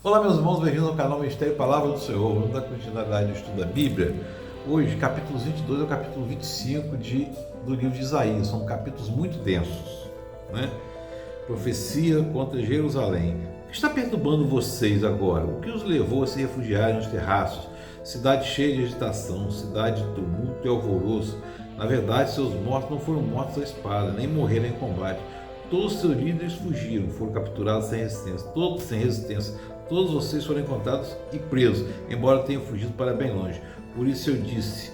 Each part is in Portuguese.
Olá, meus irmãos, bem-vindos ao canal Mistério Palavra do Senhor. Vamos dar continuidade ao estudo da Bíblia. Hoje, capítulos 22 ao capítulo 25 do livro de Isaías. São capítulos muito densos, né? Profecia contra Jerusalém. O que está perturbando vocês agora? O que os levou a se refugiarem nos terraços? Cidade cheia de agitação, cidade de tumulto e alvoroço. Na verdade, seus mortos não foram mortos à espada, nem morreram em combate. Todos os seus líderes fugiram, foram capturados sem resistência. Todos vocês foram encontrados e presos, embora tenham fugido para bem longe. Por isso eu disse: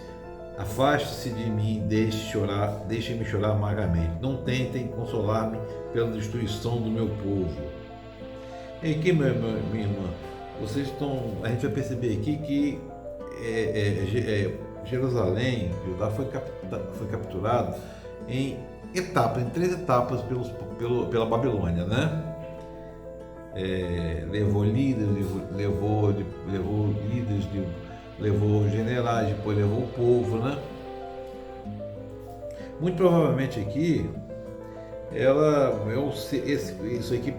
afaste-se de mim, deixem-me chorar amargamente. Não tentem consolar-me pela destruição do meu povo. E aqui, minha irmã, a gente vai perceber aqui que Jerusalém, Judá foi capturado em três etapas pela Babilônia, né? Levou líderes, levou generais, depois levou o povo, né? Muito provavelmente aqui, isso aqui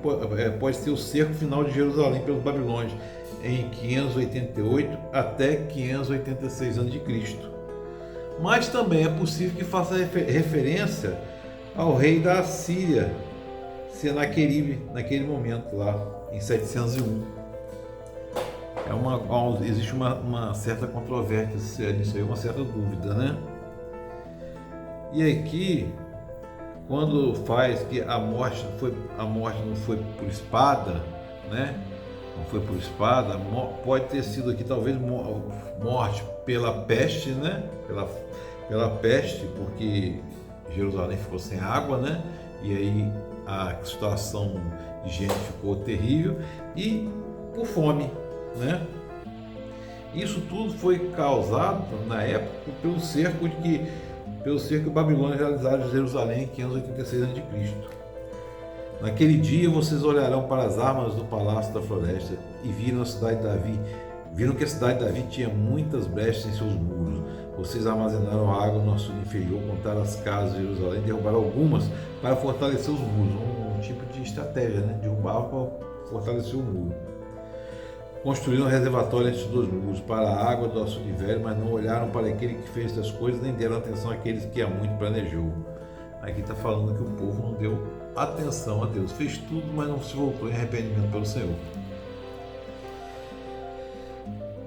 pode ser o cerco final de Jerusalém pelos babilônios em 588 até 586 a.C. Mas também é possível que faça referência ao rei da Assíria, Senaqueribe, naquele momento lá, em 701. Existe uma certa controvérsia nisso aí, uma certa dúvida, né? E aqui, quando faz que a morte não foi por espada, né? Não foi por espada, pode ter sido aqui talvez morte pela peste, né? Pela peste, porque Jerusalém ficou sem água, né? E aí a situação de gente ficou terrível, e por fome, né? Isso tudo foi causado na época pelo cerco babilônico realizado de Jerusalém em 586 a.C. Naquele dia vocês olharão para as armas do palácio da floresta e viram que a cidade de Davi tinha muitas brechas em seus muros. Vocês armazenaram água no açude inferior, montaram as casas de Jerusalém, derrubaram algumas para fortalecer os muros, um tipo de estratégia, né? Derrubar para fortalecer o muro. Construíram um reservatório entre os dois muros para a água do açude velho, mas não olharam para aquele que fez essas coisas, nem deram atenção àqueles que há muito planejou. Aqui está falando que o povo não deu atenção a Deus, fez tudo, mas não se voltou em arrependimento pelo Senhor.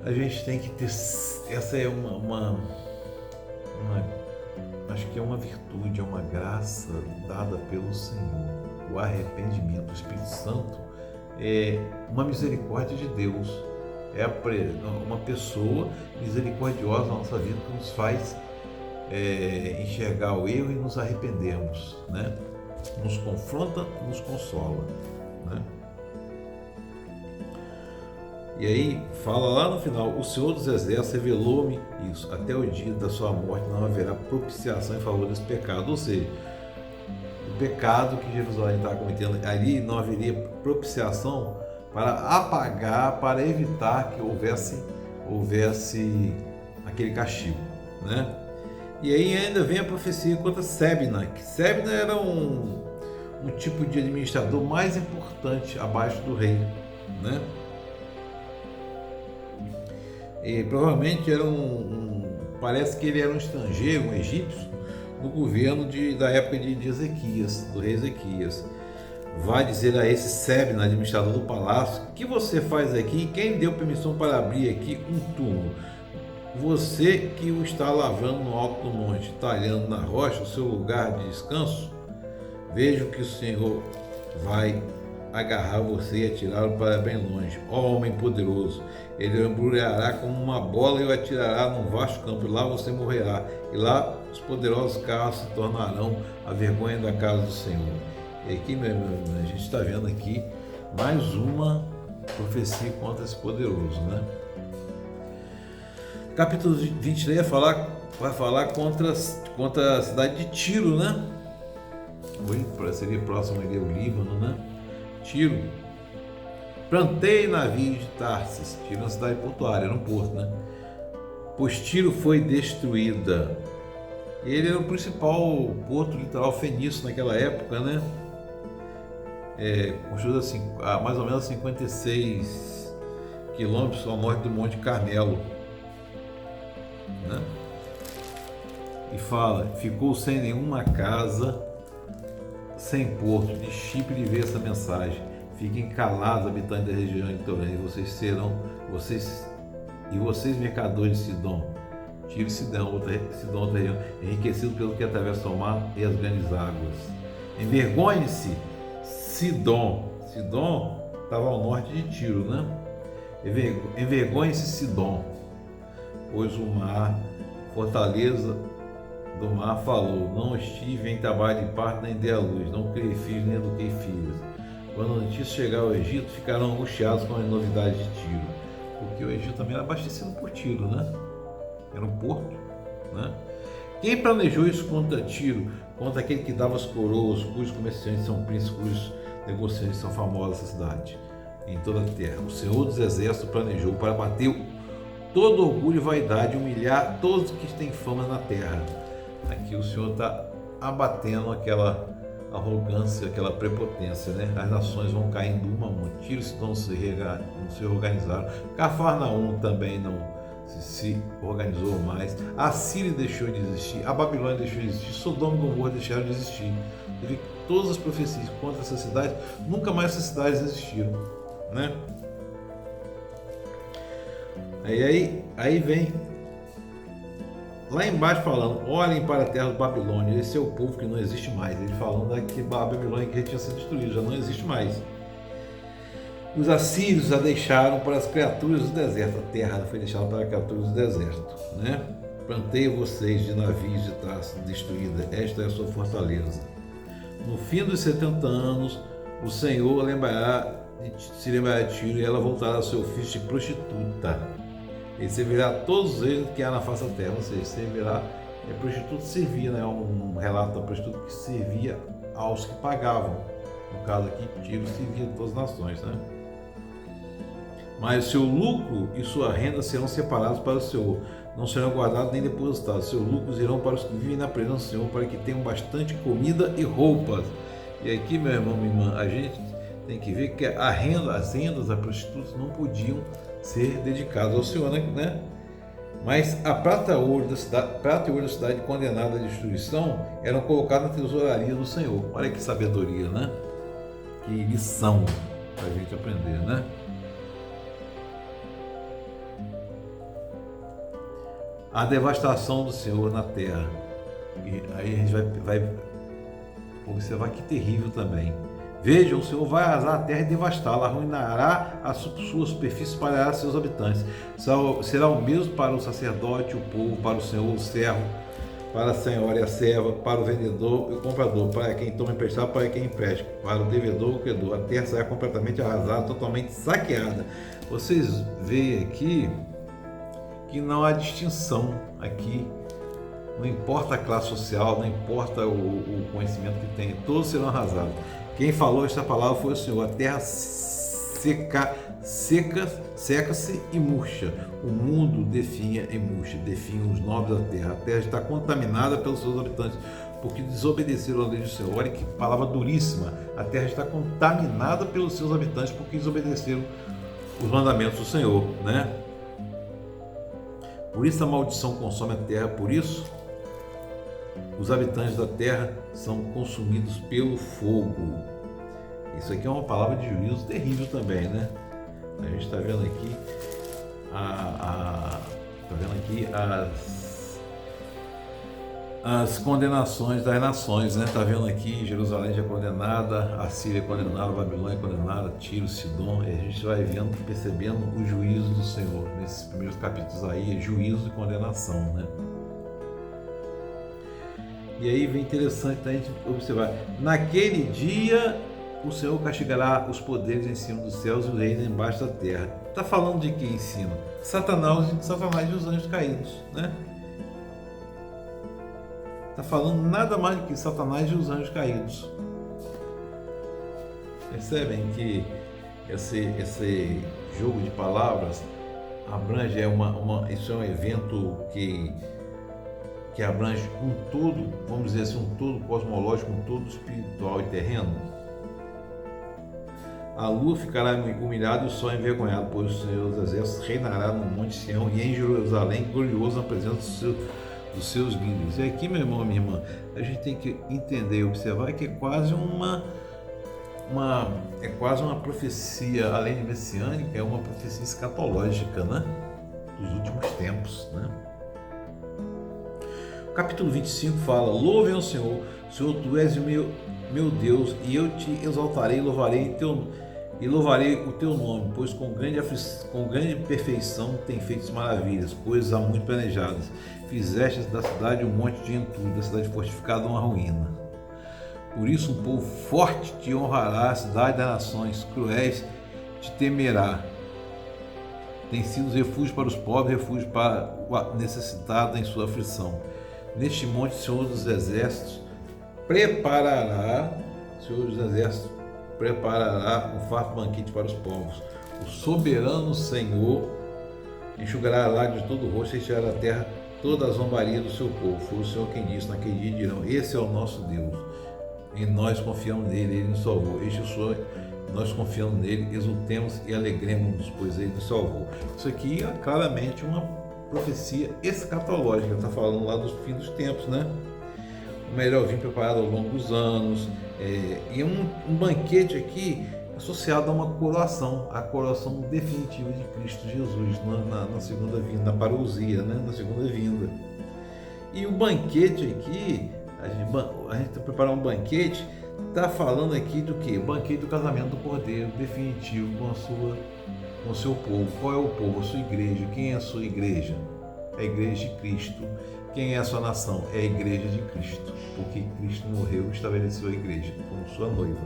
A gente tem que ter, essa é acho que é uma virtude, é uma graça dada pelo Senhor, o arrependimento. O Espírito Santo é uma misericórdia de Deus, é uma pessoa misericordiosa na nossa vida que nos faz enxergar o erro e nos arrependermos, né? Nos confronta, nos consola, né? E aí fala lá no final: o Senhor dos Exércitos revelou-me isso, até o dia da sua morte não haverá propiciação em favor desse pecado. Ou seja, o pecado que Jerusalém estava cometendo ali, não haveria propiciação para apagar, para evitar que houvesse aquele castigo, né? E aí ainda vem a profecia contra Sebna, que Sebna era um tipo de administrador mais importante abaixo do rei, né? E provavelmente parece que ele era um estrangeiro, um egípcio, no governo da época de Ezequias, do rei Ezequias. Vai dizer a esse Sebna, administrador do palácio: o que você faz aqui? Quem deu permissão para abrir aqui um túmulo? Você que o está lavrando no alto do monte, talhando na rocha o seu lugar de descanso? Vejo que o Senhor vai agarrar você e atirá-lo para bem longe. Ó homem poderoso, ele o embrulhará como uma bola e o atirará num vasto campo, e lá você morrerá, e lá os poderosos carros se tornarão a vergonha da casa do Senhor. E aqui, a gente está vendo aqui mais uma profecia contra esse poderoso, né? Capítulo 23 vai falar contra a cidade de Tiro, né? Seria próximo ali ao Líbano, né? Tiro. Plantei navios de Tarsis. Tiro é uma cidade portuária, era um porto, né? Pois Tiro foi destruída. Ele era o principal porto litoral fenício naquela época, né? Construído assim, há mais ou menos 56 quilômetros ao norte do Monte Carmelo, né? E fala, ficou sem nenhuma casa, sem porto, de Chipre veio essa mensagem: fiquem calados, habitantes da região litorânea, vocês mercadores de Sidom, Tiro e Sidom, outra região, enriquecido pelo que atravessa o mar e as grandes águas. Envergonhe-se, Sidom. Sidom estava ao norte de Tiro, né? Envergonhe-se, Sidom, pois o mar, fortaleza do mar, falou: não estive em trabalho de parto nem dei à luz, não criei filhos nem eduquei filhas. Quando a notícia chegar ao Egito, ficarão angustiados com as novidades de Tiro, porque o Egito também era abastecido por Tiro, né? Era um porto, né? Quem planejou isso contra Tiro, contra aquele que dava as coroas, cujos comerciantes são príncipes, cujos negociantes são famosos nessa cidade, em toda a terra? O Senhor dos Exércitos planejou para bater todo orgulho e vaidade, humilhar todos que têm fama na terra. Aqui o Senhor está abatendo aquela arrogância, aquela prepotência, né? As nações vão caindo uma a uma. Tiro e Sidom não se organizaram. Cafarnaum também não se organizou mais. A Síria deixou de existir. A Babilônia deixou de existir. Sodoma e Gomorra deixaram de existir. Teve todas as profecias contra essa cidade. Nunca mais essas cidades existiram, né? Aí vem lá embaixo falando: olhem para a terra do Babilônia, esse é o povo que não existe mais. Ele falando que a Babilônia que tinha sido destruída, já não existe mais. Os assírios a deixaram para as criaturas do deserto, a terra foi deixada para as criaturas do deserto, né? Plantei vocês de navios de traça destruída, esta é a sua fortaleza. No fim dos 70 anos, o Senhor se lembrará de Tiro, e ela voltará ao seu ofício de prostituta. Ele servirá a todos eles que há na face da terra, ou seja, servirá, prostituta servia, né? Um relato da prostituta que servia aos que pagavam. No caso aqui, Tiro servia a todas as nações, né? Mas seu lucro e sua renda serão separados para o Senhor, não serão guardados nem depositados. Seus lucros irão para os que vivem na presença do Senhor, para que tenham bastante comida e roupas. E aqui, meu irmão, minha irmã, a gente tem que ver que as rendas das prostitutas não podiam ser dedicadas ao Senhor, né? Mas a prata e ouro da cidade condenada à destruição eram colocados na tesouraria do Senhor. Olha que sabedoria, né? Que lição para a gente aprender, né? A devastação do Senhor na terra. E aí a gente vai observar que terrível também. Vejam, o Senhor vai arrasar a terra e devastá-la, arruinará a sua superfície, espalhará seus habitantes. Será o mesmo para o sacerdote, o povo, para o Senhor, o servo, para a senhora e a serva, para o vendedor e o comprador, para quem toma emprestado, para quem empresta, para o devedor e o credor. A terra será completamente arrasada, totalmente saqueada. Vocês veem aqui que não há distinção aqui, não importa a classe social, não importa o conhecimento que tem, todos serão arrasados. Quem falou esta palavra foi o Senhor. A terra seca-se e murcha, o mundo definha e murcha, definham os nobres da terra. A terra está contaminada pelos seus habitantes, porque desobedeceram a lei do Senhor. Olha que palavra duríssima. A terra está contaminada pelos seus habitantes, porque desobedeceram os mandamentos do Senhor, né? Por isso a maldição consome a terra, por isso os habitantes da terra são consumidos pelo fogo. Isso aqui é uma palavra de juízo terrível também, né? A gente está vendo aqui, as condenações das nações, né? Está vendo aqui Jerusalém já condenada, a Síria condenada, a Babilônia condenada, Tiro, Sidom, e a gente vai vendo, percebendo o juízo do Senhor nesses primeiros capítulos aí, juízo e condenação, né? E aí vem interessante a gente observar: naquele dia o Senhor castigará os poderes em cima dos céus e o reino embaixo da terra. Está falando de quem em cima? Satanás e os anjos caídos, né? Está falando nada mais do que Satanás e os anjos caídos. Percebem que esse jogo de palavras abrange, isso é um evento que abrange um todo, vamos dizer assim, um todo cosmológico, um todo espiritual e terreno. A lua ficará humilhada e o sol envergonhado, pois o Senhor dos Exércitos reinará no Monte Sião e em Jerusalém, glorioso na presença dos seus líderes. E aqui, meu irmão, minha irmã, a gente tem que entender e observar que é quase uma profecia, além de messiânica, é uma profecia escatológica, né? Dos últimos tempos, né? O capítulo 25 fala: louvem ao Senhor, tu és meu Deus, e eu te exaltarei e louvarei o teu nome, pois com grande perfeição tem feito maravilhas, coisas há muito planejadas. Fizeste da cidade um monte de entulho, da cidade fortificada uma ruína. Por isso um povo forte te honrará, a cidade das nações cruéis te temerá. Tem sido refúgio para os pobres, refúgio para o necessitado em sua aflição. Neste monte, o Senhor dos Exércitos preparará um farto banquete para os povos. O soberano Senhor enxugará a lágrima de todo o rosto e tirará da terra toda a zombaria do seu povo. Foi o Senhor quem disse: naquele dia dirão: esse é o nosso Deus, e nós confiamos nele, ele nos salvou. Este é o Senhor, nós confiamos nele, exultemos e alegremos-nos, pois ele nos salvou. Isso aqui é claramente uma profecia escatológica, está falando lá do fim dos tempos, né? O melhor vinho preparado ao longo dos anos, e um banquete aqui associado a uma coroação, a coroação definitiva de Cristo Jesus na segunda vinda, na parousia, né? Na segunda vinda. E o banquete aqui, a gente está preparando um banquete, está falando aqui do que? O banquete do casamento do Cordeiro, definitivo com o seu povo. Qual é o povo? A sua igreja. Quem é a sua igreja? É a igreja de Cristo. Quem é a sua nação? É a igreja de Cristo, porque Cristo morreu e estabeleceu a igreja como sua noiva,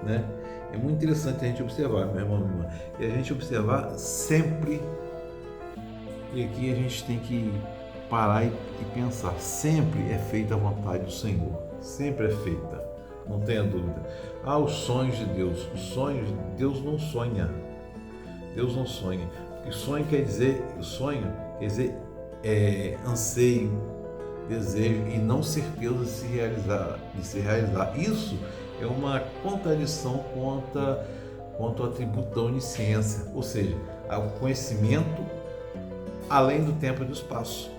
né? É muito interessante a gente observar, meu irmão, minha irmã, e a gente observar sempre, e aqui a gente tem que parar e pensar, sempre é feita a vontade do Senhor, sempre é feita, não tenha dúvida. Os sonhos de Deus, os sonhos, Deus não sonha, porque sonho quer dizer anseio, desejo e não certeza de se realizar. Isso é uma contradição quanto ao atributo da onisciência, ou seja, o conhecimento além do tempo e do espaço.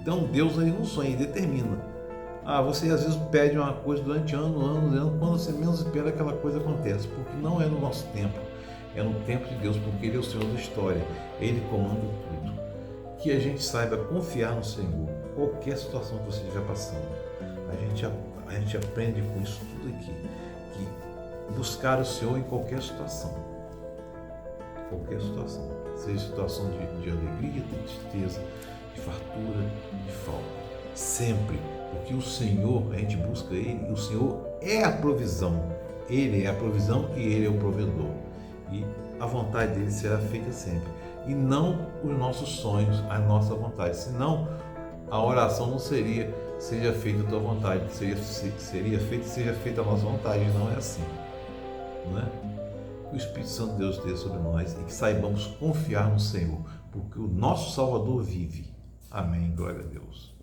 Então Deus aí não sonha, ele determina. Você às vezes pede uma coisa durante anos, quando você menos espera aquela coisa acontece, porque não é no nosso tempo, é no tempo de Deus, porque Ele é o Senhor da história, Ele comanda tudo. Que a gente saiba confiar no Senhor, qualquer situação que você estiver passando. A gente aprende com isso tudo aqui, que buscar o Senhor em qualquer situação, seja situação de alegria, de tristeza, de fartura, de falta, sempre, porque o Senhor, a gente busca Ele, e o Senhor é a provisão, Ele é a provisão e Ele é o provedor, e a vontade dele será feita sempre, e não os nossos sonhos, a nossa vontade, senão a oração não seja feita a tua vontade, seja feita a nossa vontade, não é assim, não é? Que o Espírito Santo de Deus esteja sobre nós e que saibamos confiar no Senhor, porque o nosso Salvador vive. Amém, glória a Deus.